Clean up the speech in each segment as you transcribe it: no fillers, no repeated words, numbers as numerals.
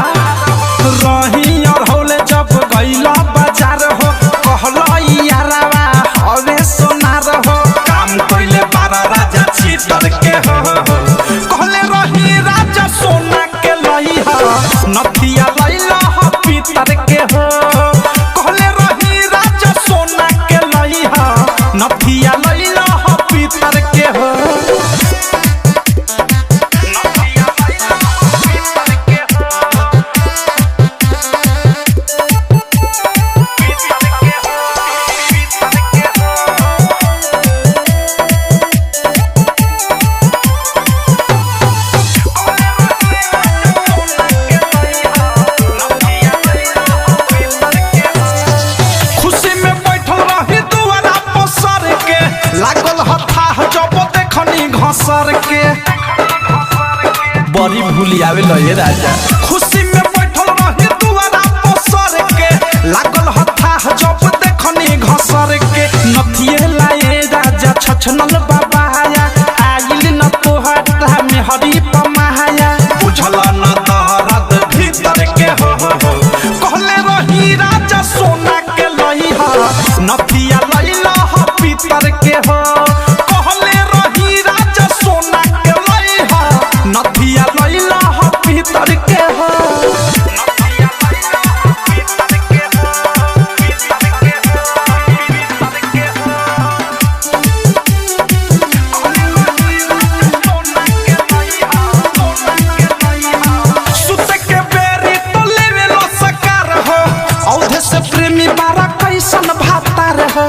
रही और होले जब गईला बाजार हो कहला यारावा हवे सोनार हो काम कइले बारा राजा चीटर के हो कहले रही राजा सोना के लई हो नथिया लइला हो पीतर के हो कहले रही राजा सोना के लई हो नथिया लइला हो पीतर के हो सर के बड़ी भूली आवे लये राजा खुशी में बैठल रही दुआरा पर सर के लागल हथा जब देखनी घसर के नथिए लाए राजा छछनल बाबा आया आइल न तोहरा में हरी पमाया बुझल न दहरद भीतर के हो कहले रही राजा सोना के लई हो नथिया लइला हो पीतर के हो नथिया लइला हो पीतर के हो सुते के बेरी तो लेवेलो सकार हो औधे से प्रेमी बारा कैसन भातार हो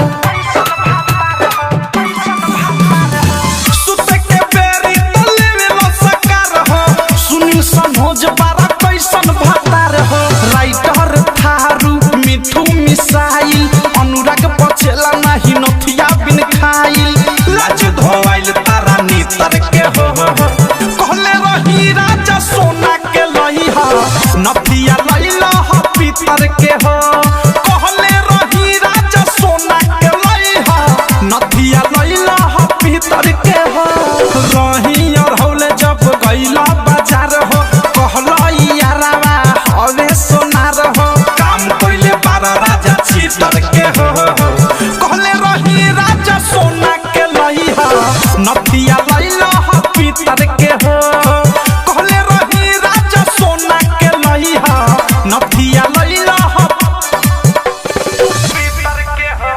संभोज बारा कैसन भातार हो राइटर थारू मिठू मिसाइल अनुराग पछेला नहीं नथिया बिन खाइल लाज धोइल तारा नीतर के हो कहले रही राजा सोना के लई हो नथिया लइला हो पीतर के हो कहले रही राजा सोना के लई हो नथिया लइला हो पीतर के हो रही और होले जब गईला बाजार हो कहला यारावा हवे सोनार हो काम कइले बारा राजा चीटर के हो कहले रही राजा सोना के लई हो नथिया लइला हो पीतर के हो कहले रही राजा सोना के लई हो नथिया लइला हो पीतर के हो।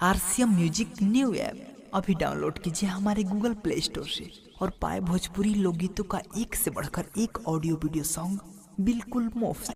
आरसीएम म्यूजिक न्यू ऐप अभी डाउनलोड कीजिए हमारे गूगल प्ले स्टोर से और पाए भोजपुरी लोकगीतों का एक से बढ़कर एक ऑडियो वीडियो सॉन्ग बिल्कुल मुफ्त।